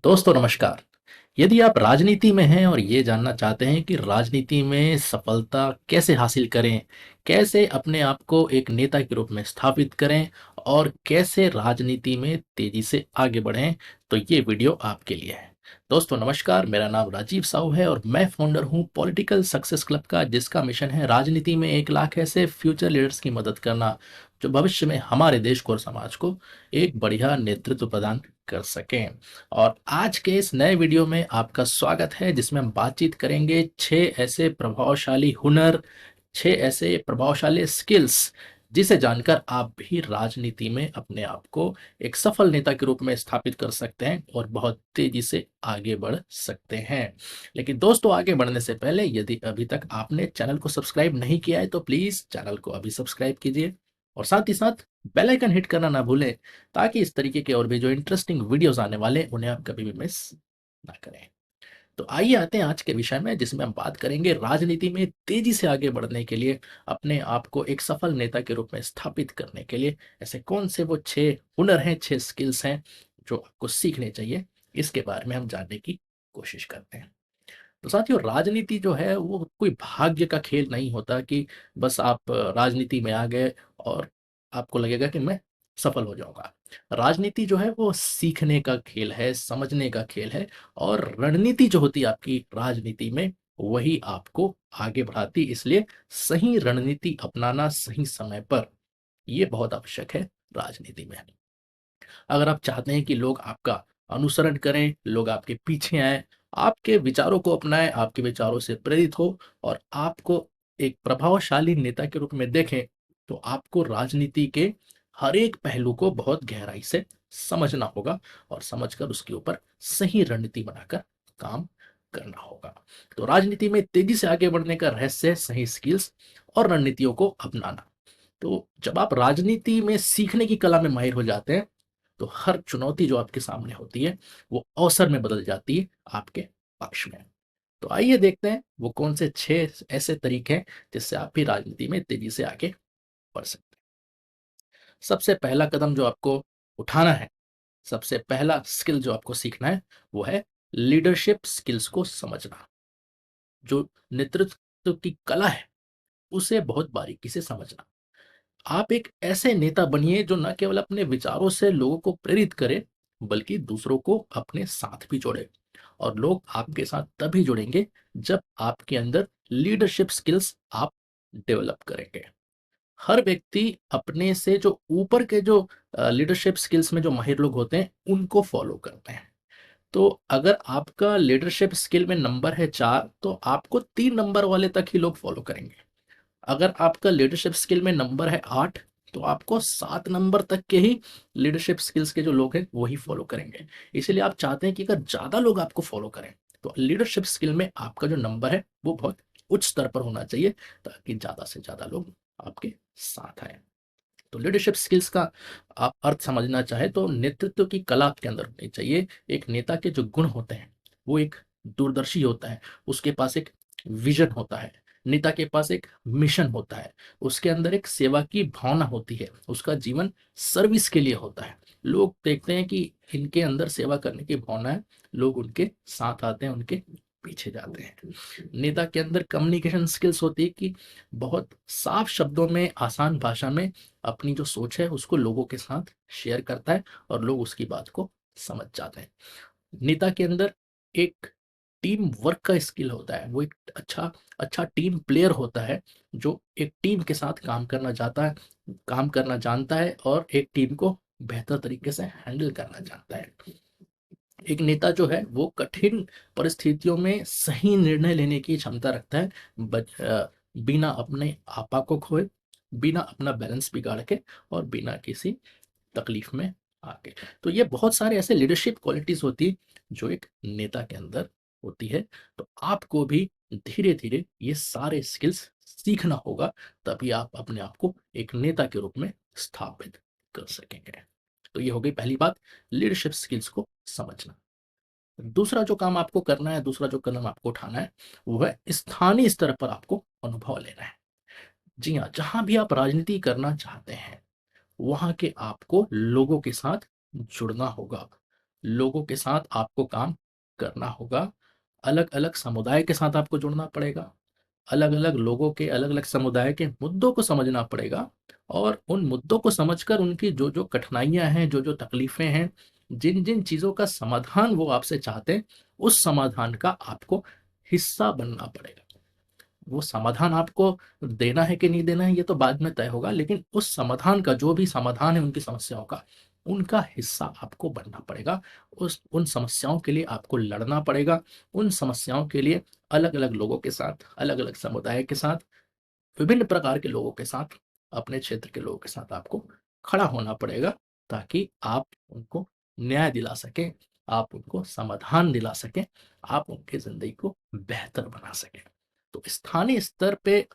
दोस्तों नमस्कार। यदि आप राजनीति में हैं और ये जानना चाहते हैं कि राजनीति में सफलता कैसे हासिल करें, कैसे अपने आप को एक नेता के रूप में स्थापित करें और कैसे राजनीति में तेजी से आगे बढ़ें, तो ये वीडियो आपके लिए है। दोस्तों नमस्कार, मेरा नाम राजीव साहू है और मैं फाउंडर हूँ पॉलिटिकल सक्सेस क्लब का, जिसका मिशन है राजनीति में 1 लाख ऐसे फ्यूचर लीडर्स की मदद करना जो भविष्य में हमारे देश को और समाज को एक बढ़िया नेतृत्व प्रदान कर सकें। और आज के इस नए वीडियो में आपका स्वागत है, जिसमें हम बातचीत करेंगे 6 ऐसे प्रभावशाली हुनर, 6 ऐसे प्रभावशाली स्किल्स जिसे जानकर आप भी राजनीति में अपने आप को एक सफल नेता के रूप में स्थापित कर सकते हैं और बहुत तेजी से आगे बढ़ सकते हैं। लेकिन दोस्तों, आगे बढ़ने से पहले यदि अभी तक आपने चैनल को सब्सक्राइब नहीं किया है तो प्लीज चैनल को अभी सब्सक्राइब कीजिए और साथ ही साथ बेल आइकन हिट करना ना भूलें, ताकि इस तरीके के और भी जो इंटरेस्टिंग वीडियोस आने वाले हैं उन्हें आप कभी भी मिस ना करें। तो आइए आते हैं आज के विषय में, जिसमें हम बात करेंगे राजनीति में तेजी से आगे बढ़ने के लिए, अपने आप को एक सफल नेता के रूप में स्थापित करने के लिए ऐसे कौन से वो 6 हुनर हैं, 6 स्किल्स हैं जो आपको सीखने चाहिए। इसके बारे में हम जानने की कोशिश करते हैं। तो साथियों, राजनीति जो है वो कोई भाग्य का खेल नहीं होता कि बस आप राजनीति में आ गए और आपको लगेगा कि मैं सफल हो जाऊंगा। राजनीति जो है वो सीखने का खेल है, समझने का खेल है, और रणनीति जो होती है आपकी राजनीति में, वही आपको आगे बढ़ाती। इसलिए सही रणनीति अपनाना सही समय पर, ये बहुत आवश्यक है राजनीति में। अगर आप चाहते हैं कि लोग आपका अनुसरण करें, लोग आपके पीछे आए, आपके विचारों को अपनाएं, आपके विचारों से प्रेरित हो और आपको एक प्रभावशाली नेता के रूप में देखें, तो आपको राजनीति के हर एक पहलू को बहुत गहराई से समझना होगा और समझकर उसके ऊपर सही रणनीति बनाकर काम करना होगा। तो राजनीति में तेजी से आगे बढ़ने का रहस्य है सही स्किल्स और रणनीतियों को अपनाना। तो जब आप राजनीति में सीखने की कला में माहिर हो जाते हैं, तो हर चुनौती जो आपके सामने होती है वो अवसर में बदल जाती है आपके पक्ष में। तो आइए देखते हैं वो कौन से 6 ऐसे तरीके हैं जिससे आप भी राजनीति में तेजी से आगे बढ़ सकते हैं। सबसे पहला कदम जो आपको उठाना है, सबसे पहला स्किल जो आपको सीखना है, वो है लीडरशिप स्किल्स को समझना। जो नेतृत्व की कला है, उसे बहुत बारीकी से समझना। आप एक ऐसे नेता बनिए जो न केवल अपने विचारों से लोगों को प्रेरित करे, बल्कि दूसरों को अपने साथ भी जोड़े। और लोग आपके साथ तभी जुड़ेंगे जब आपके अंदर लीडरशिप स्किल्स आप डेवलप करेंगे। हर व्यक्ति अपने से जो ऊपर के जो लीडरशिप स्किल्स में जो माहिर लोग होते हैं, उनको फॉलो करते हैं। तो अगर आपका लीडरशिप स्किल में नंबर है 4, तो आपको 3 नंबर वाले तक ही लोग फॉलो करेंगे। अगर आपका लीडरशिप स्किल में नंबर है 8, तो आपको 7 नंबर तक के ही लीडरशिप स्किल्स के जो लोग हैं वही फॉलो करेंगे। इसीलिए आप चाहते हैं कि अगर ज़्यादा लोग आपको फॉलो करें, तो लीडरशिप स्किल में आपका जो नंबर है वो बहुत उच्च स्तर पर होना चाहिए, ताकि ज़्यादा से ज़्यादा लोग आपके साथ आए। तो लीडरशिप स्किल्स का आप अर्थ समझना चाहे तो नेतृत्व की कला आपके अंदर होनी चाहिए। एक नेता के जो गुण होते हैं, वो एक दूरदर्शी होता है, उसके पास एक विजन होता है, नेता के पास एक मिशन होता है, उसके अंदर एक सेवा की भावना होती है, उसका जीवन सर्विस के लिए होता है। लोग देखते हैं कि इनके अंदर सेवा करने की भावना है, लोग उनके साथ आते हैं, उनके पीछे जाते हैं। नेता के अंदर कम्युनिकेशन स्किल्स होती है कि बहुत साफ शब्दों में, आसान भाषा में अपनी जो सोच है उसको लोगों के साथ शेयर करता है और लोग उसकी बात को समझ जाते हैं। नेता के अंदर एक टीम वर्क का स्किल होता है, वो एक अच्छा अच्छा टीम प्लेयर होता है, जो एक टीम के साथ काम करना चाहता है, काम करना जानता है और एक टीम को बेहतर तरीके से हैंडल करना जानता है। एक नेता जो है वो कठिन परिस्थितियों में सही निर्णय लेने की क्षमता रखता है, बिना अपने आपा को खोए, बिना अपना बैलेंस बिगाड़ के और बिना किसी तकलीफ में आके। तो ये बहुत सारे ऐसे लीडरशिप क्वालिटीज होती है जो एक नेता के अंदर होती है। तो आपको भी धीरे धीरे ये सारे स्किल्स सीखना होगा, तभी आप अपने आप को एक नेता के रूप में स्थापित कर सकेंगे। तो ये हो गई पहली बात, लीडरशिप स्किल्स को समझना। दूसरा जो काम आपको करना है, दूसरा जो कदम आपको उठाना है, वो है स्थानीय स्तर पर आपको अनुभव लेना है। जी हाँ, जहां भी आप राजनीति करना चाहते हैं, वहां के आपको लोगों के साथ जुड़ना होगा। लोगों के साथ आपको काम करना होगा, अलग-अलग समुदाय के साथ आपको जुड़ना पड़ेगा, अलग-अलग लोगों के, अलग-अलग समुदाय के मुद्दों को समझना पड़ेगा और उन मुद्दों को समझकर उनकी जो-जो कठिनाइयाँ हैं, जो-जो तकलीफ़ें हैं, जिन-जिन चीज़ों का समाधान वो आपसे चाहते हैं, उस समाधान का आपको हिस्सा बनना पड़ेगा। वो समाधान आपको देना है कि नहीं देना है ये तो बाद में तय होगा, लेकिन उस समाधान का, जो भी समाधान है उनकी समस्याओं का, उनका हिस्सा आपको बनना पड़ेगा। उस उन समस्याओं के लिए आपको लड़ना पड़ेगा। उन समस्याओं के लिए अलग-अलग लोगों के साथ, अलग-अलग समुदाय के साथ, विभिन्न प्रकार के लोगों के साथ, अपने क्षेत्र के लोगों के साथ आपको खड़ा होना पड़ेगा, ताकि आप उनको न्याय दिला सकें, आप उनको समाधान दिला सकें, आप उनकी ज़िंदगी को बेहतर बना सकें। तो स्थानीय स्तर पे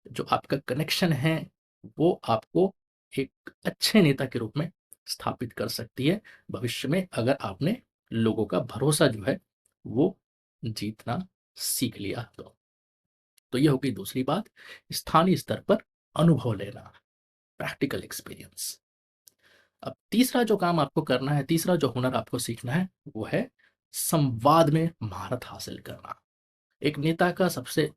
जो आपका कनेक्शन है, वो आपको एक अच्छे नेता के रूप में स्थापित कर सकती है भविष्य में, अगर आपने लोगों का भरोसा जो है, वो जीतना सीख लिया तो। तो ये हो गई दूसरी बात, स्थानीय स्तर पर अनुभव लेना, प्रैक्टिकल एक्सपीरियंस। अब तीसरा जो काम आपको करना है, तीसरा जो हुनर आपको सीखना है, वो है संवाद में महारत हासिल करना। एक नेता का सबसे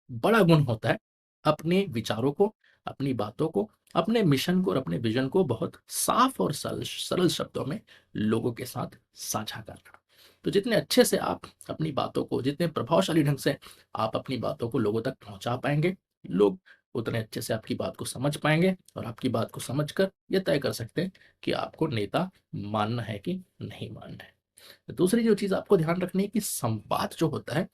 बड़ा गुण होता है अपने विचारों को, अपनी बातों को, अपने मिशन को और अपने विजन को बहुत साफ और सरल सरल शब्दों में लोगों के साथ साझा करना। तो जितने अच्छे से आप अपनी बातों को, जितने प्रभावशाली ढंग से आप अपनी बातों को लोगों तक पहुंचा पाएंगे, लोग उतने अच्छे से आपकी बात को समझ पाएंगे और आपकी बात को समझकर ये तय कर सकते हैं कि आपको नेता मानना है कि नहीं मानना है। दूसरी जो चीज़ आपको ध्यान रखनी है कि संवाद जो होता है,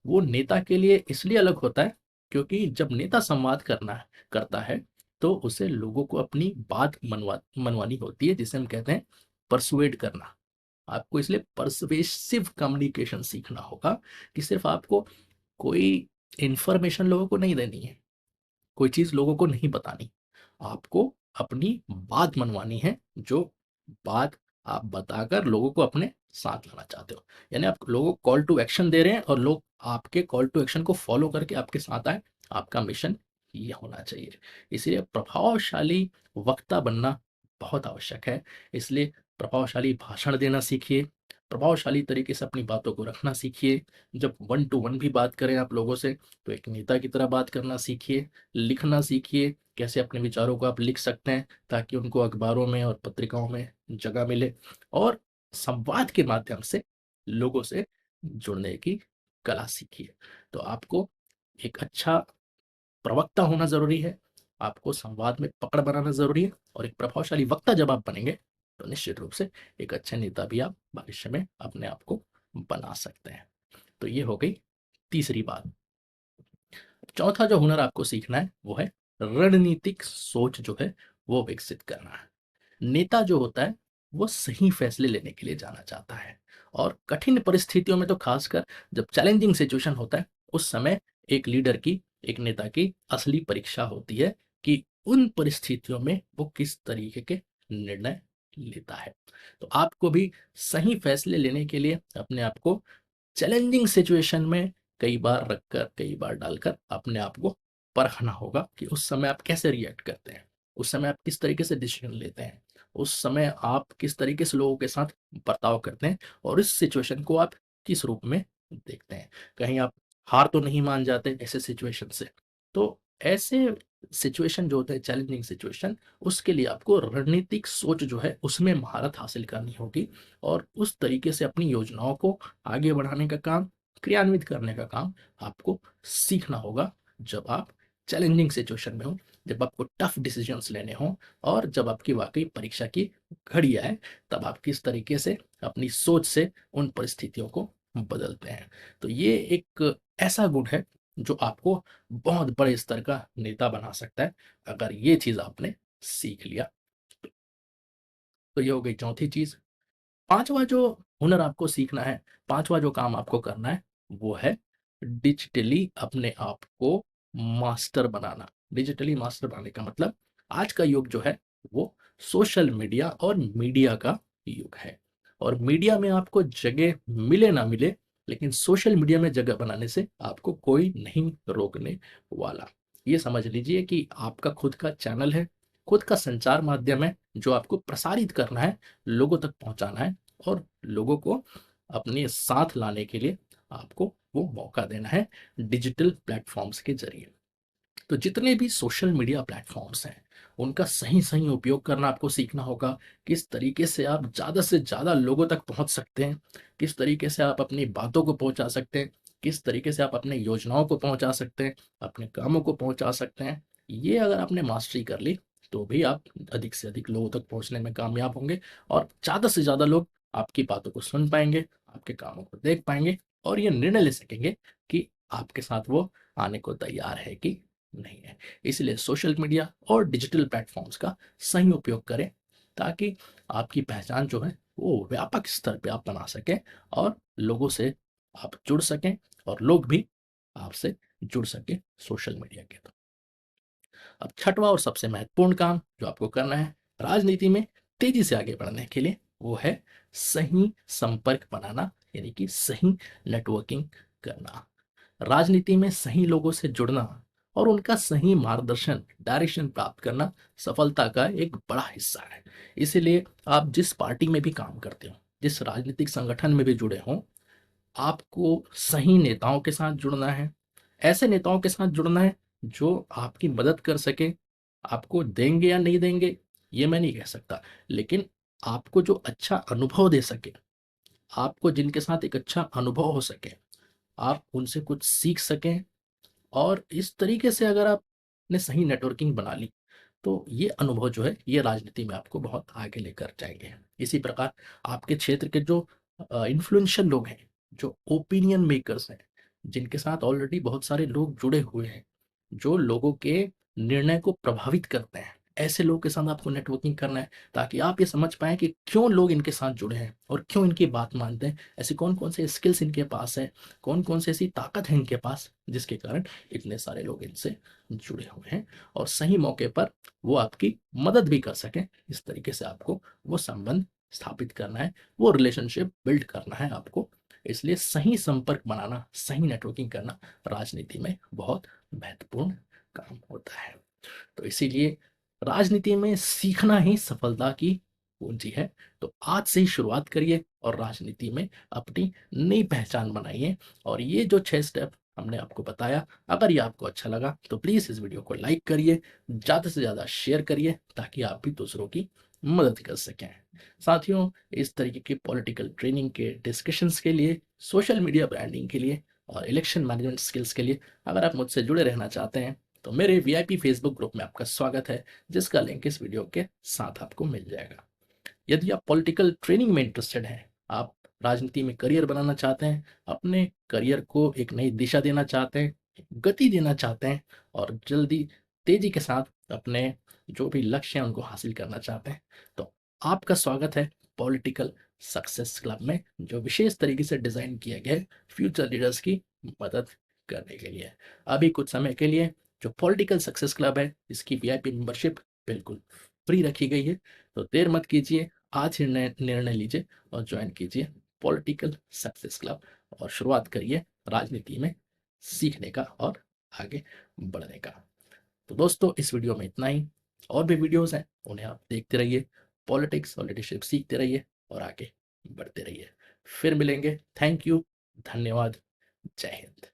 वो नेता के लिए इसलिए अलग होता है, क्योंकि जब नेता संवाद करता है, तो उसे लोगों को अपनी बात मनवानी होती है, जिसे हम कहते हैं परसुएड करना। आपको इसलिए परसुएसिव कम्युनिकेशन सीखना होगा कि सिर्फ आपको कोई इंफॉर्मेशन लोगों को नहीं देनी है, कोई चीज़ लोगों को नहीं बतानी। आपको अपनी बात मनवानी है, जो बात आप बताकर लोगों को अपने साथ लाना चाहते हो। यानी आप लोगों को कॉल टू एक्शन दे रहे हैं और लोग आपके कॉल टू एक्शन को फॉलो करके आपके साथ आए। आपका मिशन ये होना चाहिए। इसलिए प्रभावशाली वक्ता बनना बहुत आवश्यक है। इसलिए प्रभावशाली भाषण देना सीखिए, प्रभावशाली तरीके से अपनी बातों को रखना सीखिए। जब वन टू वन भी बात करें आप लोगों से, तो एक नेता की तरह बात करना सीखिए, लिखना सीखिए, कैसे अपने विचारों को आप लिख सकते हैं ताकि उनको अखबारों में और पत्रिकाओं में जगह मिले, और संवाद के माध्यम से लोगों से जुड़ने की कला सीखिए। तो आपको एक अच्छा प्रवक्ता होना ज़रूरी है, आपको संवाद में पकड़ बनाना ज़रूरी है, और एक प्रभावशाली वक्ता जब आप बनेंगे, तो निश्चित रूप से एक अच्छे नेता भी आप भविष्य में अपने आप को बना सकते हैं। तो ये हो गई तीसरी बात। चौथा जो हुनर आपको सीखना है, वो है रणनीतिक सोच जो है, वो विकसित करना है। नेता जो होता है, वो सही फैसले लेने के लिए जाना चाहता है, और कठिन परिस्थितियों में तो खासकर जब चैलेंजिंग सिचुएशन होता है, उस समय एक लीडर की, एक नेता की असली परीक्षा होती है कि उन परिस्थितियों में वो किस तरीके के निर्णय लेता है। तो आपको भी सही फैसले लेने के लिए अपने आप को चैलेंजिंग सिचुएशन में कई बार रखकर, कई बार डालकर अपने आप को परखना होगा कि उस समय आप कैसे रिएक्ट करते हैं, उस समय आप किस तरीके से डिसीजन लेते हैं, उस समय आप किस तरीके से लोगों के साथ बर्ताव करते हैं, और इस सिचुएशन को आप किस रूप में देखते हैं। कहीं आप हार तो नहीं मान जाते ऐसे सिचुएशन से। तो ऐसे सिचुएशन जो होते हैं, चैलेंजिंग सिचुएशन, उसके लिए आपको रणनीतिक सोच जो है, उसमें महारत हासिल करनी होगी, और उस तरीके से अपनी योजनाओं को आगे बढ़ाने का काम, क्रियान्वित करने का काम आपको सीखना होगा, जब आप चैलेंजिंग सिचुएशन में हो, जब आपको टफ डिसीजंस लेने हों, और जब आपकी वाकई परीक्षा की घड़ी आए, तब आप किस तरीके से अपनी सोच से उन परिस्थितियों को बदलते हैं। तो ये एक ऐसा गुण है जो आपको बहुत बड़े स्तर का नेता बना सकता है, अगर ये चीज़ आपने सीख लिया। तो ये हो गई चौथी चीज़। पाँचवाँ जो हुनर आपको सीखना है, पाँचवाँ जो काम आपको करना है, वो है डिजिटली अपने आप को मास्टर बनाना। डिजिटली मास्टर बनाने का मतलब, आज का युग जो है, वो सोशल मीडिया और मीडिया का युग है। और मीडिया में आपको जगह मिले ना मिले, लेकिन सोशल मीडिया में जगह बनाने से आपको कोई नहीं रोकने वाला। ये समझ लीजिए कि आपका खुद का चैनल है, खुद का संचार माध्यम है, जो आपको प्रसारित करना है, लोगों तक पहुँचाना है, और लोगों को अपने साथ लाने के लिए आपको वो मौका देना है डिजिटल प्लेटफॉर्म्स के जरिए। तो जितने भी सोशल मीडिया प्लेटफॉर्म्स हैं, उनका सही सही उपयोग करना आपको सीखना होगा। किस तरीके से आप ज़्यादा से ज़्यादा लोगों तक पहुंच सकते हैं, किस तरीके से आप अपनी बातों को पहुंचा सकते हैं, किस तरीके से आप अपने योजनाओं को पहुंचा सकते हैं, अपने कामों को पहुंचा सकते हैं। ये अगर आपने मास्टरी कर ली, तो भी आप अधिक से अधिक लोगों तक पहुंचने में कामयाब होंगे और ज़्यादा से ज़्यादा लोग आपकी बातों को सुन पाएंगे, आपके कामों को देख पाएंगे और ये निर्णय ले सकेंगे कि आपके साथ वो आने को तैयार है कि नहीं है। इसलिए सोशल मीडिया और डिजिटल प्लेटफॉर्म्स का सही उपयोग करें, ताकि आपकी पहचान जो है वो व्यापक स्तर पे आप बना सकें और लोगों से आप जुड़ सकें और लोग भी आपसे जुड़ सकें सोशल मीडिया के। तो अब छठवां और सबसे महत्वपूर्ण काम जो आपको करना है राजनीति में तेजी से आगे बढ़ने के लिए, वो है सही संपर्क बनाना, यानी कि सही नेटवर्किंग करना। राजनीति में सही लोगों से जुड़ना और उनका सही मार्गदर्शन डायरेक्शन प्राप्त करना सफलता का एक बड़ा हिस्सा है। इसीलिए आप जिस पार्टी में भी काम करते हो, जिस राजनीतिक संगठन में भी जुड़े हों, आपको सही नेताओं के साथ जुड़ना है। ऐसे नेताओं के साथ जुड़ना है जो आपकी मदद कर सके। आपको देंगे या नहीं देंगे ये मैं नहीं कह सकता, लेकिन आपको जो अच्छा अनुभव दे सके, आपको जिनके साथ एक अच्छा अनुभव हो सके, आप उनसे कुछ सीख सकें। और इस तरीके से अगर आपने सही नेटवर्किंग बना ली, तो ये अनुभव जो है ये राजनीति में आपको बहुत आगे लेकर जाएंगे। इसी प्रकार आपके क्षेत्र के जो इन्फ्लुएंशियल लोग हैं, जो ओपिनियन मेकर्स हैं, जिनके साथ ऑलरेडी बहुत सारे लोग जुड़े हुए हैं, जो लोगों के निर्णय को प्रभावित करते हैं, ऐसे लोगों के साथ आपको नेटवर्किंग करना है, ताकि आप ये समझ पाएं कि क्यों लोग इनके साथ जुड़े हैं और क्यों इनकी बात मानते हैं। ऐसे कौन कौन से स्किल्स इनके पास है, कौन कौन सी ऐसी ताकत है इनके पास, जिसके कारण इतने सारे लोग इनसे जुड़े हुए हैं और सही मौके पर वो आपकी मदद भी कर सकें। इस तरीके से आपको वो संबंध स्थापित करना है, वो रिलेशनशिप बिल्ड करना है आपको। इसलिए सही संपर्क बनाना, सही नेटवर्किंग करना राजनीति में बहुत महत्वपूर्ण काम होता है। तो इसीलिए राजनीति में सीखना ही सफलता की कुंजी है। तो आज से ही शुरुआत करिए और राजनीति में अपनी नई पहचान बनाइए। और ये जो 6 स्टेप हमने आपको बताया, अगर ये आपको अच्छा लगा तो प्लीज़ इस वीडियो को लाइक करिए, ज़्यादा से ज़्यादा शेयर करिए, ताकि आप भी दूसरों की मदद कर सकें। साथियों, इस तरीके की पॉलिटिकल ट्रेनिंग के डिस्कशंस के लिए, सोशल मीडिया ब्रांडिंग के लिए और इलेक्शन मैनेजमेंट स्किल्स के लिए अगर आप मुझसे जुड़े रहना चाहते हैं, तो मेरे वीआईपी फेसबुक ग्रुप में आपका स्वागत है, जिसका लिंक इस वीडियो के साथ आपको मिल जाएगा। यदि आप पॉलिटिकल ट्रेनिंग में इंटरेस्टेड हैं, आप राजनीति में करियर बनाना चाहते हैं, अपने करियर को एक नई दिशा देना चाहते हैं, गति देना चाहते हैं और जल्दी तेजी के साथ अपने जो भी लक्ष्य हैं उनको हासिल करना चाहते हैं, तो आपका स्वागत है पॉलिटिकल सक्सेस क्लब में, जो विशेष तरीके से डिजाइन किया गया है फ्यूचर लीडर्स की मदद करने के लिए। अभी कुछ समय के लिए जो पॉलिटिकल सक्सेस क्लब है, इसकी वीआईपी मेंबरशिप बिल्कुल फ्री रखी गई है। तो देर मत कीजिए, आज ही निर्णय लीजिए और ज्वाइन कीजिए पॉलिटिकल सक्सेस क्लब और शुरुआत करिए राजनीति में सीखने का और आगे बढ़ने का। तो दोस्तों, इस वीडियो में इतना ही। और भी वीडियोस हैं, उन्हें आप देखते रहिए, पॉलिटिक्स और लीडरशिप सीखते रहिए और आगे बढ़ते रहिए। फिर मिलेंगे। थैंक यू, धन्यवाद, जय हिंद।